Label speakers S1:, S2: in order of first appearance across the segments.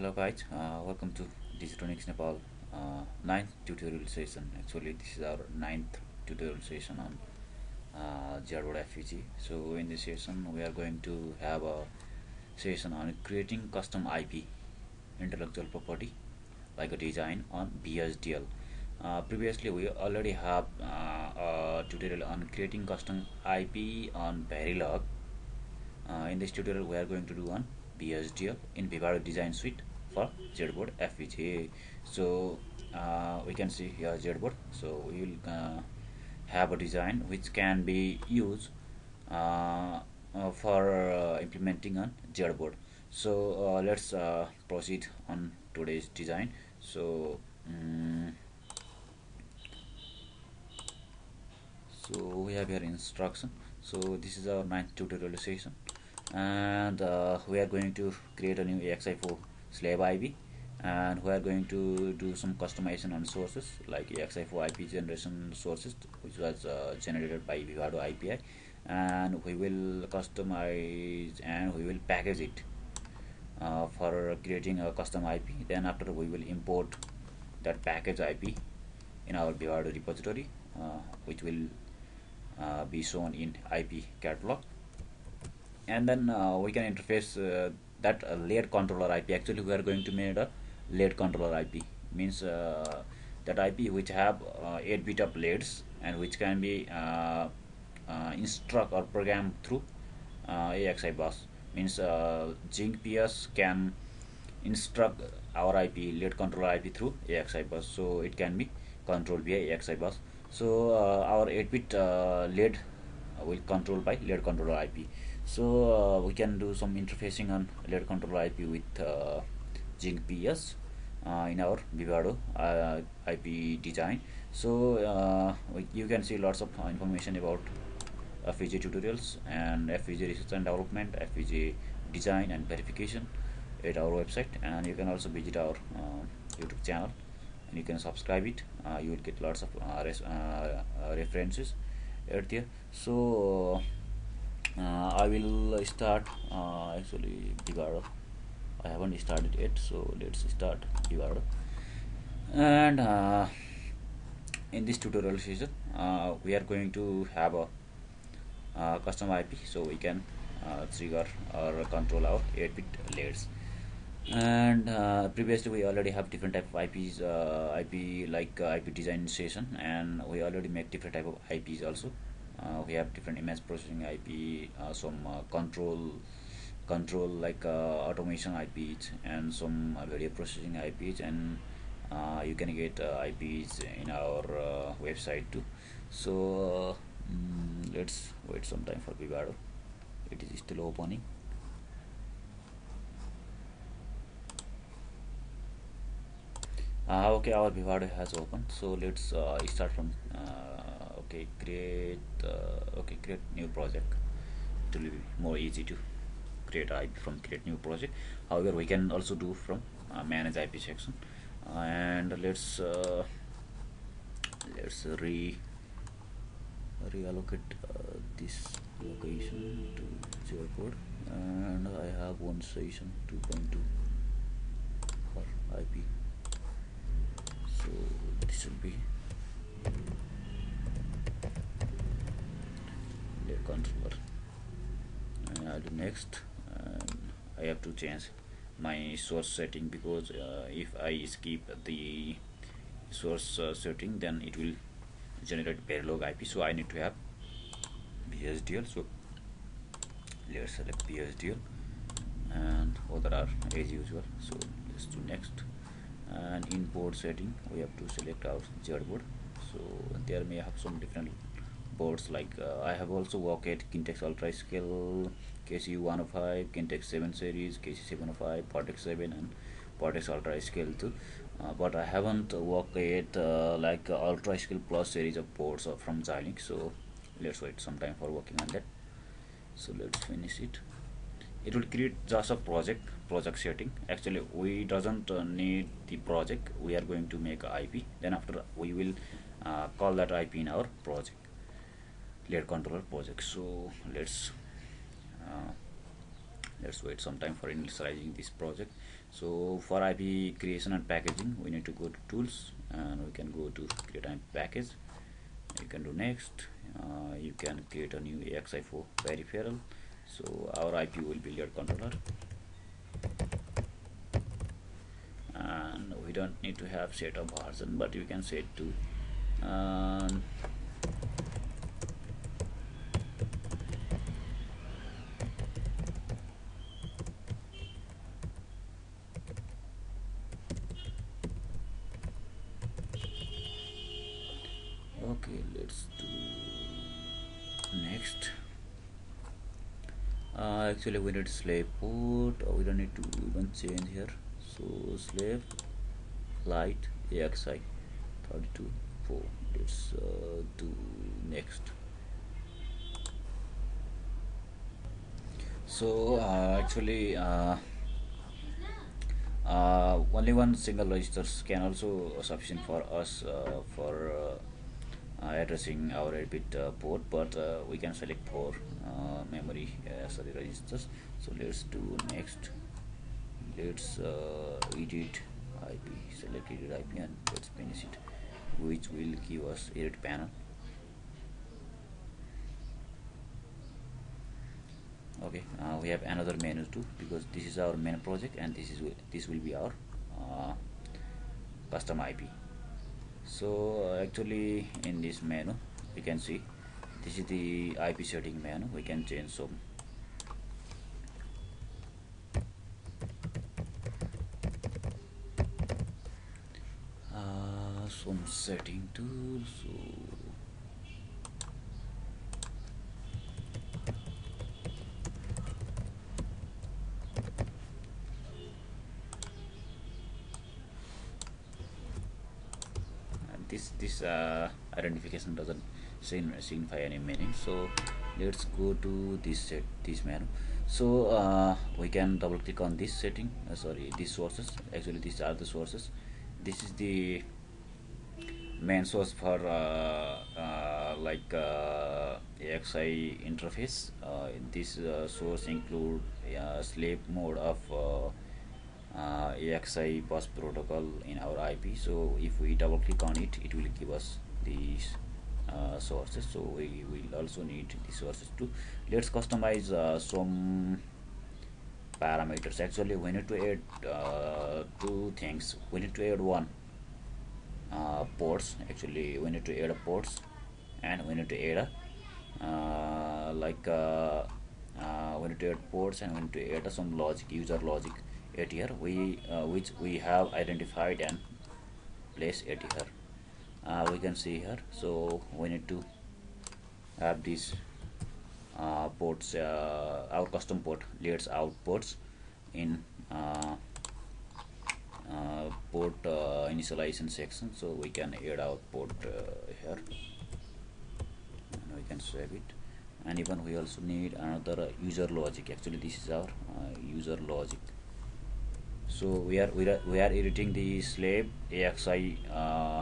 S1: Hello guys, welcome to Digitronix Nepal ninth tutorial session. Actually, this is our ninth tutorial session on ZedBoard FPGA. So in this session, we are going to have a session on creating custom IP, intellectual property, like a design on VHDL. Previously, we already have a tutorial on creating custom IP on Verilog. In this tutorial, we are going to do on VHDL in VIVADO Design Suite for ZedBoard FPGA. So we can see here ZedBoard. So we will have a design which can be used for implementing on ZedBoard. So let's proceed on today's design. So we have here instruction. So this is our ninth tutorial session, and we are going to create a new AXI for slab IP, and we are going to do some customization on sources like AXI for IP generation sources, which was generated by VIVADO API, and we will customize and we will package it for creating a custom IP. Then after we will import that package IP in our VIVADO repository, which will be shown in IP catalog, and then we can interface that layered controller IP. Actually, we are going to make a layered controller IP, means that IP which have 8-bit of layers and which can be instruct or program through AXI bus. Means Zinc PS can instruct our IP layered controller IP through AXI bus, so it can be controlled via AXI bus. So our 8-bit layered will control by layered controller IP. So we can do some interfacing on layered controller IP with Zinc PS in our VIVADO IP design. So you can see lots of information about FPGA tutorials and FPGA research and development, FPGA design and verification at our website, and you can also visit our YouTube channel and you can subscribe it. You will get lots of references right there. So I will start actually VIVADO. I haven't started yet, so let's start VIVADO. And in this tutorial session, we are going to have a custom IP, so we can trigger or control our 8-bit layers. And previously we already have different type of IPs, IP like IP design session, and we already make different type of IPs also. We have different image processing IP, some control like automation IPs, and some video processing IPs, and you can get IPs in our website too. So let's wait some time for VIVADO. It is still opening. Okay, our VIVADO has opened, so let's start from create new project. It will be more easy to create IP from create new project. However, we can also do from manage IP section, and let's reallocate this location to ZedBoard, and I have one session 2.2 for IP. So this will be layer controller, and I'll do next, and I have to change my source setting, because if I skip the source setting, then it will generate Verilog IP. So I need to have VHDL. So let's select VHDL, and other are as usual. So let's do next. And in board setting, we have to select our ZedBoard. So there may have some different boards, like I have also worked at Kintex Ultra Scale, KC105, Kintex 7 series, KC705, Cortex 7, and Cortex Ultra Scale too. But I haven't worked at Ultra Scale Plus series of boards from Xilinx. So let's wait some time for working on that. So let's finish it. It will create just a project setting. Actually, we doesn't need the project. We are going to make a IP. Then after we will call that IP in our project, layer controller project. So let's Let's wait some time for initializing this project. So for IP creation and packaging, we need to go to tools, and we can go to create a package. You can do next. You can create a new AXI for peripheral. So our IP will be layer controller, and we don't need to have set of version, but you can set to okay, let's do next. Actually we need slave port, we don't need to even change here. So slave Lite AXI 32.4. Let's do next. So actually only one single registers can also sufficient for us for addressing our 8-bit port, but we can select 4 memory sorry registers. So let's do next. Let's edit IP, select edit IP, and let's finish it, which will give us edit panel. Okay, we have another menu too, because this is our main project and this will be our custom IP. So actually in this menu we can see this is the IP setting menu. We can change some setting tools. So this identification doesn't signify any meaning, so let's go to this menu. So we can double click on this setting, sorry, these sources. Actually these are the sources. This is the main source for AXI interface. This source include slave mode of AXI bus protocol in our IP. So if we double click on it, it will give us these sources. So we will also need the sources too. Let's customize some parameters. Actually we need to add 2 things. We need to add one ports. Actually we need to add a ports, and we need to add a we need to add ports, and we need to add some logic, user logic at here, which we have identified and placed at here. We can see here. So we need to have these ports, our custom port leads out ports in port initialization section. So we can add out port here, and we can save it. And even we also need another user logic. Actually this is our user logic. So we are editing the slave AXI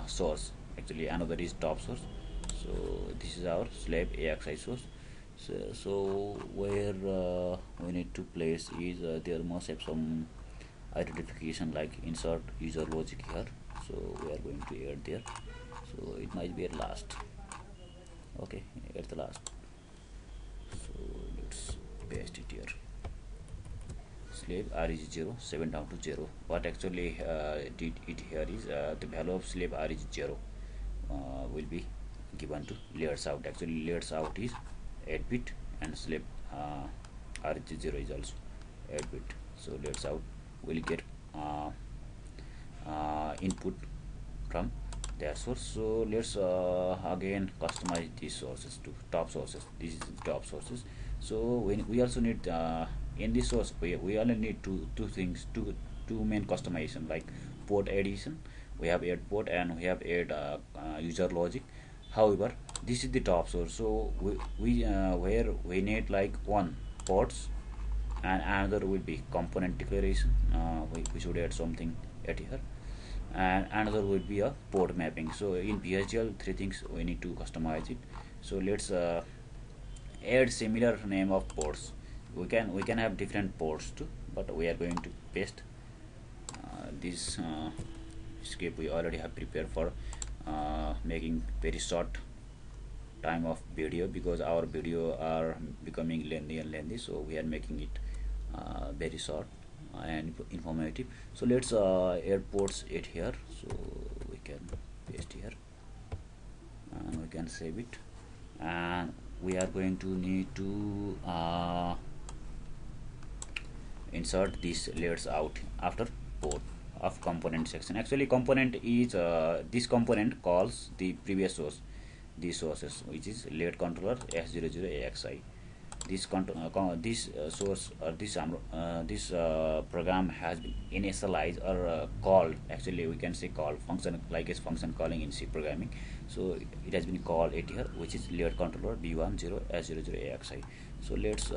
S1: source. Actually another is top source. So this is our slave AXI source. So where we need to place is there must have some identification like insert user logic here. So we are going to add there. So it might be at last. Okay, at the last. So let's paste it here. Slave REG0 7 down to 0. What actually did it here is the value of slave REG0 will be given to layers out. Actually layers out is 8-bit, and slave REG0 is also 8-bit. So layers out will get input from their source. So let's again customize these sources to top sources. This is top sources. So we also need in this source we only need two things, two main customization, like port addition. We have add port and we have add user logic. However, this is the top source, so we where we need like one ports, and another will be component declaration. We should add something at here, and another would be a port mapping. So in VHDL 3 things we need to customize it. So let's add similar name of ports. we can have different ports too, but we are going to paste this script we already have prepared for making very short time of video, because our video are becoming lengthy and lengthy, so we are making it very short and informative. So let's airports it here, so we can paste here and we can save it, and we are going to need to insert these layers out after port of component section. Actually component is this component calls the previous source, these sources, which is layer controller S00 AXI. This source or this program has been initialized or called, actually we can say called function, like it's function calling in C programming. So it has been called it here, which is layer controller B10 S00 AXI. So let's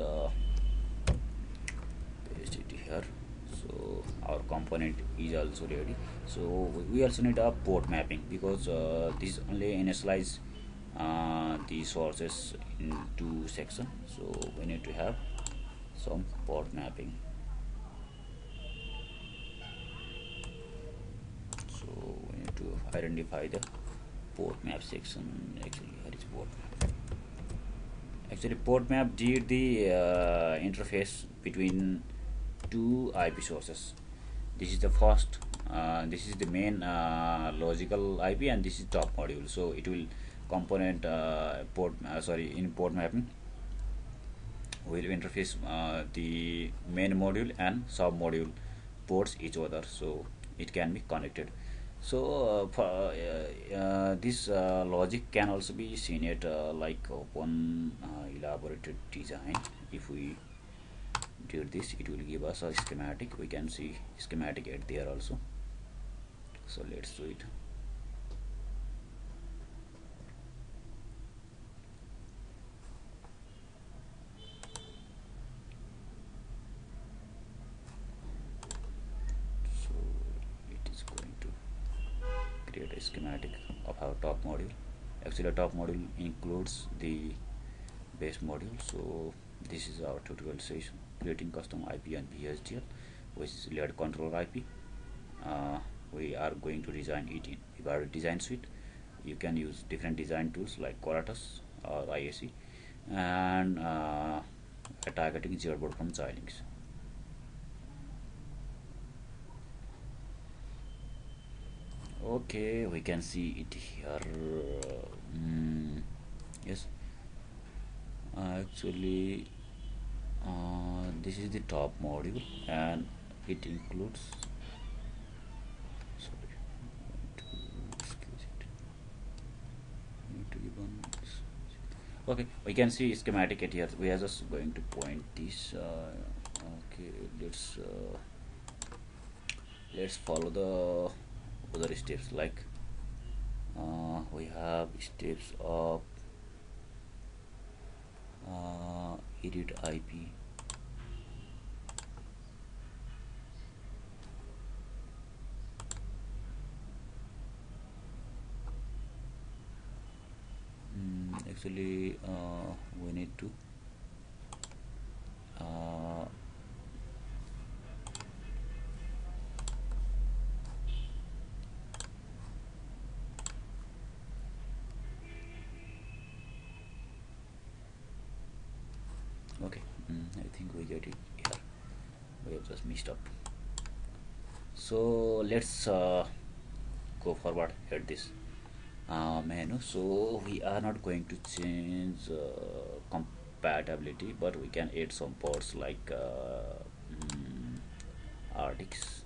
S1: paste it here. So our component is also ready. So we also need a port mapping, because this only initialize the sources into section, so we need to have some port mapping. So we need to identify the port map section. Actually here is port map. Actually port map did the interface between two IP sources. This is the first this is the main logical IP, and this is top module, so it will component in port mapping will interface the main module and sub module ports each other, so it can be connected. So this logic can also be seen at like open elaborated design. If we did this, it will give us a schematic. We can see schematic at there also, so let's do it. Create a schematic of our top module. Actually top module includes the base module. So this is our tutorial session, creating custom IP and VHDL, which is layered controller IP. We are going to design it in VIVADO Design Suite. You can use different design tools like Coratus or IAC, and targeting ZedBoard from Xilinx. Okay, we can see it here. Yes, actually this is the top module, and it includes, sorry, excuse it, need to give one. Okay, we can see schematic at here. We are just going to point this. Okay, let's follow the other steps, like we have steps of edit IP, actually we need to okay, I think we get it here. We have just messed up. So let's go forward at this menu. So we are not going to change compatibility, but we can add some ports like RTX,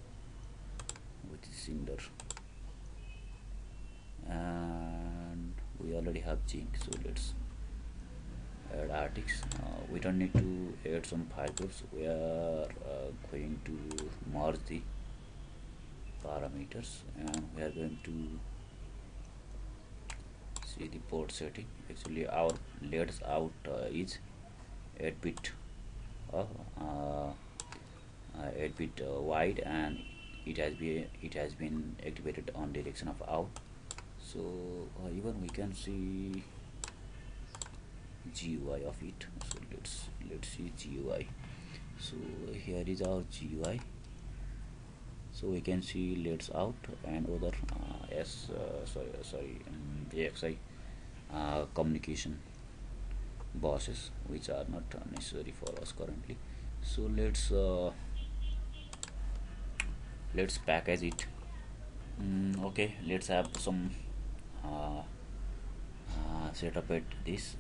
S1: which is similar, and we already have Zinc, so let's add RTX. We don't need to add some file groups. We are going to merge the parameters, and we are going to see the port setting. Actually our layers out is 8-bit 8-bit wide, and it has been activated on direction of out. So even we can see GUI of it. So let's see GUI. So here is our GUI. So we can see Let's Out and other AXI communication buses which are not necessary for us currently. So let's package it. Okay, let's have some setup at this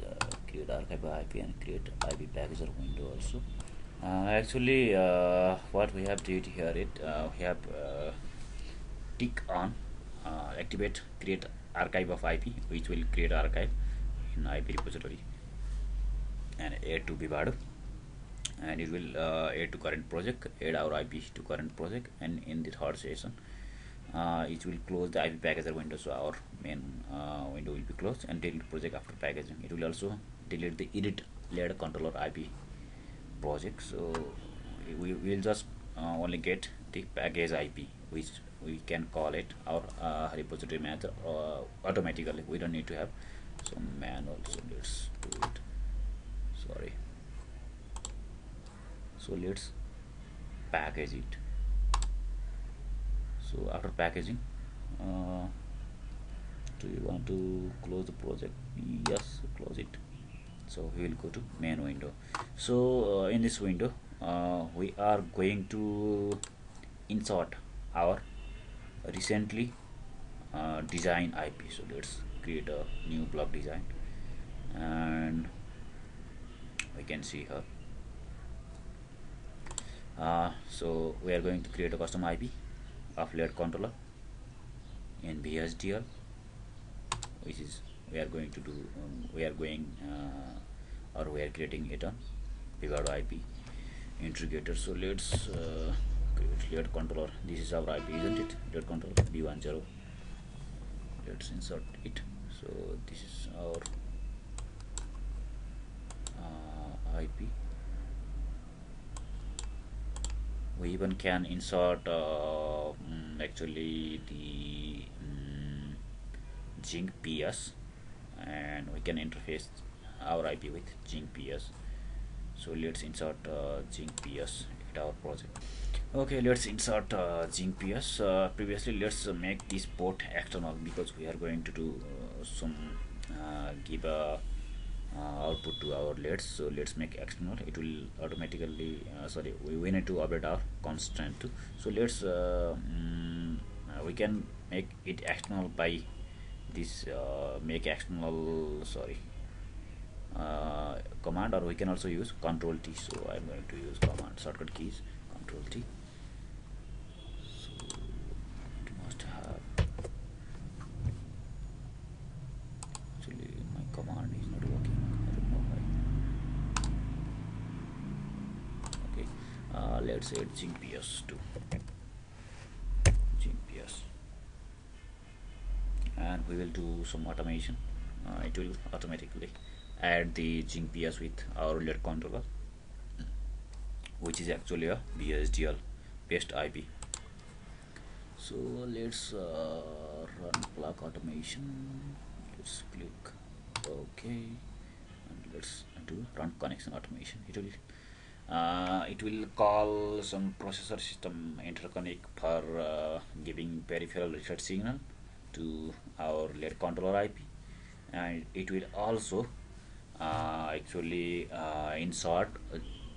S1: create archive IP and create IP packager window also. Actually, what we have did here, we have tick on activate create archive of IP, which will create archive in IP repository and add to VIVADO, and it will add to current project, add our IP to current project, and in the third session it will close the IP packager window, so our main window will be closed, and delete project after packaging. It will also delete the edit layer controller IP project, so we will just only get the package IP, which we can call it our repository manager automatically. We don't need to have some manual, so let's do it. Sorry. So let's package it. So after packaging, do you want to close the project? Yes, close it. So we will go to main window. So in this window we are going to insert our recently design IP. So let's create a new block design, and we can see here. So we are going to create a custom IP of layer controller in VHDL, which is we are going to do we are creating it on VIVADO IP integrator. So let's create layer controller. This is our IP, isn't it? Layer controller B10. Let's insert it. So this is our IP. We even can insert actually the Jing PS, and we can interface our IP with Jing PS. So let's insert Jing PS at our project. Okay, let's insert Jing PS. Previously, let's make this port external, because we are going to do some give a output to our LEDs. So let's make external. It will automatically we need to update our constraint too. So let's we can make it external by this make external command, or we can also use Control T. So I'm going to use command shortcut keys Control T. So it must have, actually my command is not working. I don't know why. Okay, let's add Jing PS to Jing PS, and we will do some automation. It will automatically add the Jing PS with our LED controller, which is actually a VHDL based IP. So let's run plug automation. Let's click OK, and let's do run connection automation. It will call some processor system interconnect for giving peripheral reset signal to our LED controller IP, and it will also insert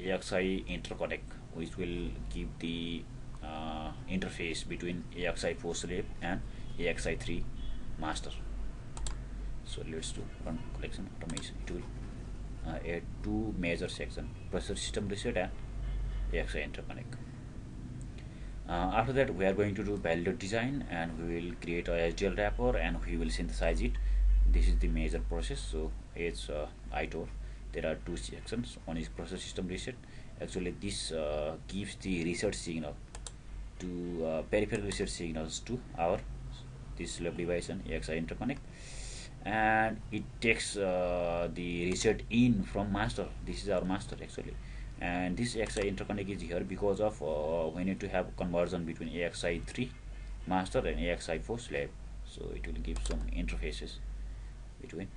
S1: AXI interconnect, which will give the interface between AXI 4 slave and AXI 3 master. So let's do run collection automation. It will add two major sections: processor system reset and AXI interconnect. After that, we are going to do VIVADO design, and we will create a HDL wrapper, and we will synthesize it. This is the major process. So as I told, there are two sections. One is processor system reset. Actually, this gives the reset signal to peripheral reset signals to our this slave device and AXI interconnect, and it takes the reset in from master. This is our master actually, and this AXI interconnect is here because of we need to have conversion between AXI 3 master and AXI 4 slave. So it will give some interfaces between.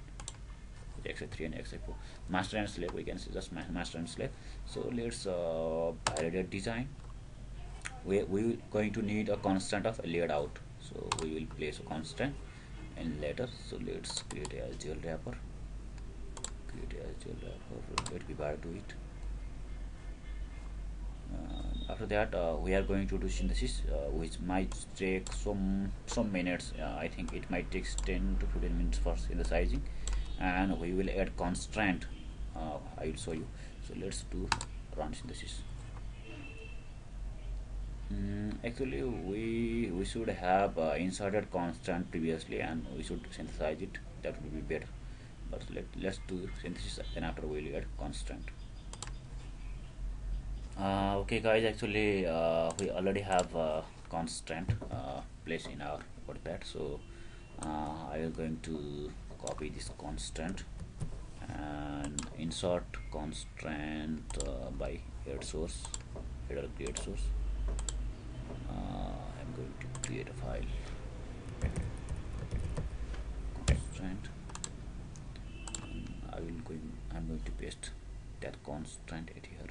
S1: AXI3 and AXI4. Master and slave, we can see just master and slave. So let's validate design. We going to need a constant of laid out, so we will place a constant and later. So let's create a SDL wrapper. Let VIVADO do it. After that we are going to do synthesis, which might take some minutes. I think it might take 10 to 15 minutes for synthesizing, and we will add constraint. I will show you. So let's do run synthesis. Actually we should have inserted constant previously, and we should synthesize it. That would be better, but let's do synthesis, then after we will add constant. Okay guys, actually we already have constant placed in our notepad, so I am going to copy this constant and insert constraint by header create source. I'm going to create a file constraint. I'm going to paste that constraint at here.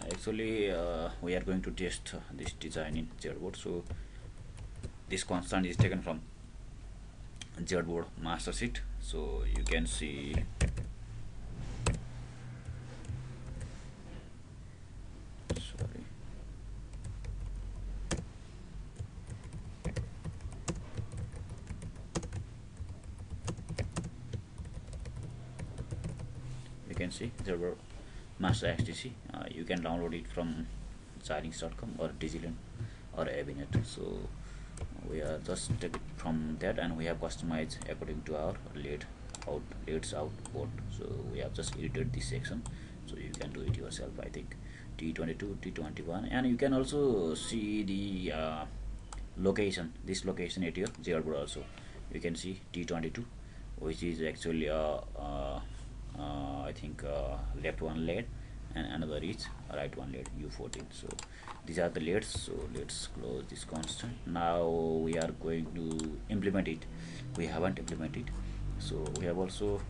S1: Actually we are going to test this design in ZedBoard, so this constant is taken from ZedBoard master sheet. So you can see you can see ZedBoard master XTC. You can download it from Xilinx.com or Digitronix or Avinet. So we are just take it from that, and we have customized according to our Lite out board. So we have just edited this section, so you can do it yourself. I think T22, T21, and you can also see the location. This location at your ZedBoard also. You can see T22, which is actually I think left one lead, and another is right one lead, U14. So these are the leads. So let's close this constant. Now we are going to implement it. We haven't implemented, so we have also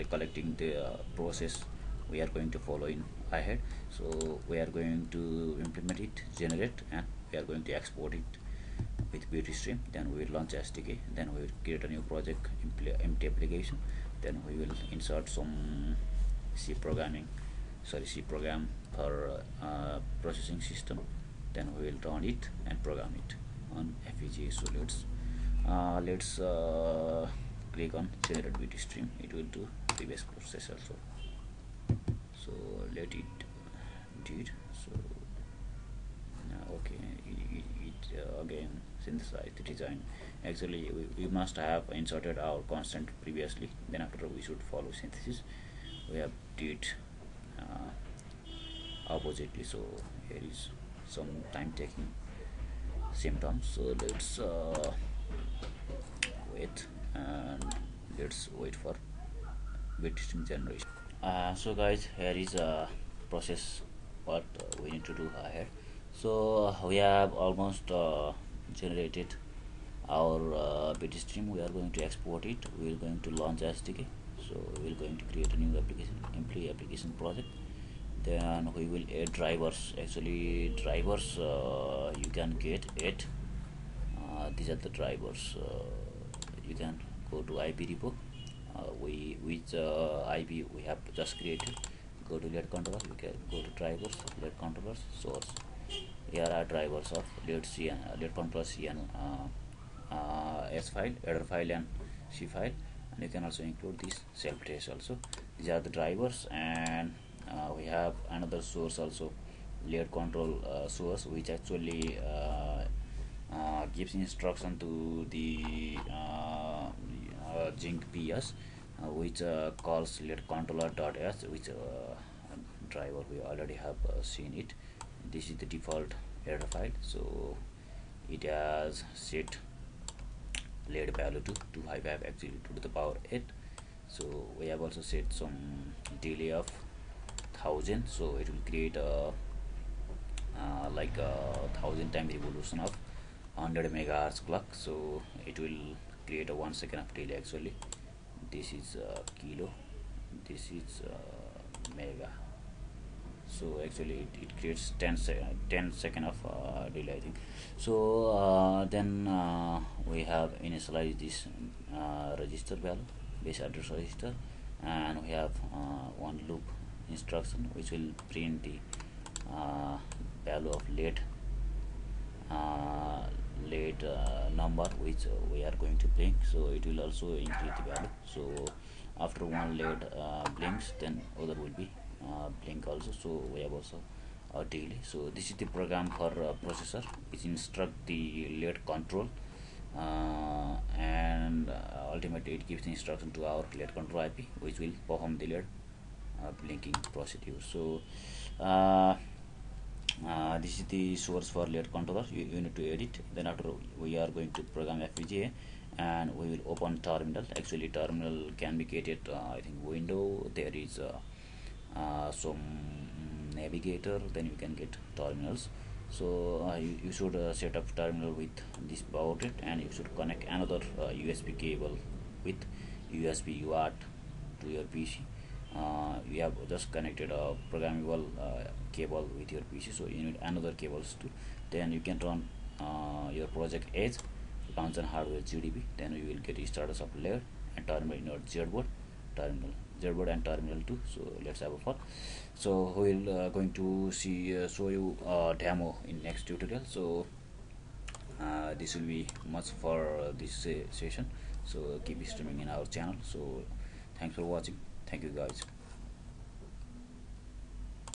S1: collecting the process we are going to follow in ahead. So we are going to implement it, generate, and we are going to export it with beauty stream. Then we will launch SDK, then we will create a new project, empty application, then we will insert some C program for processing system, then we will run it and program it on FPGA. So let's click on generate beauty stream. It will do previous process also. So let it did. So okay, it again synthesize the design. Actually we must have inserted our constant previously, then after we should follow synthesis. We have did oppositely, so here is some time taking symptoms. So let's wait, and let's wait for bit string generation. So guys, here is a process what we need to do ahead. So we have almost generated our bit stream. We are going to export it. We are going to launch SDK. So we are going to create a new application, employee application project. Then we will add drivers. Actually drivers you can get 8. These are the drivers. You can go to IP repo, which IP we have just created. Go to Lite controller, you can go to drivers, Lite controllers, source. Here are drivers of Lite controller C and S file, header file and C file, and you can also include this self test also. These are the drivers, and we have another source also, Lite control source, which actually gives instruction to the Zinc PS, which calls Lite controller.s, which driver we already have seen it. This is the default header file, so it has set Lite value to 255 actually 2 to the power 8. So we have also set some delay of 1000, so it will create a like a 1000 time revolution of 100 megahertz clock. So it will create a 1 second of delay. Actually this is kilo, this is mega, so actually it creates 10 second of delay, I think. So then we have initialized this register value, base address register, and we have one loop instruction which will print the value of late number which we are going to blink, so it will also increase the value. So after one late blinks, then other will be blink also, so we have also a delay. So this is the program for processor which instruct the late control, and ultimately it gives the instruction to our late control IP which will perform the late blinking procedure. So this is the source for late controller. You need to edit. Then after we are going to program FPGA, and we will open terminal. Actually terminal can be created I think window, there is some navigator, then you can get terminals. So you should set up terminal with this baud rate, and you should connect another USB cable with USB UART to your PC. You have just connected a programmable cable with your PC, so you need another cables too. Then you can run your project as launch and hardware GDB. Then you will get a status of layer and terminal in your ZedBoard, and terminal 2. So let's have a fun. So we will going to show you a demo in next tutorial. So this will be much for this session, so keep streaming in our channel. So thanks for watching. Thank you guys.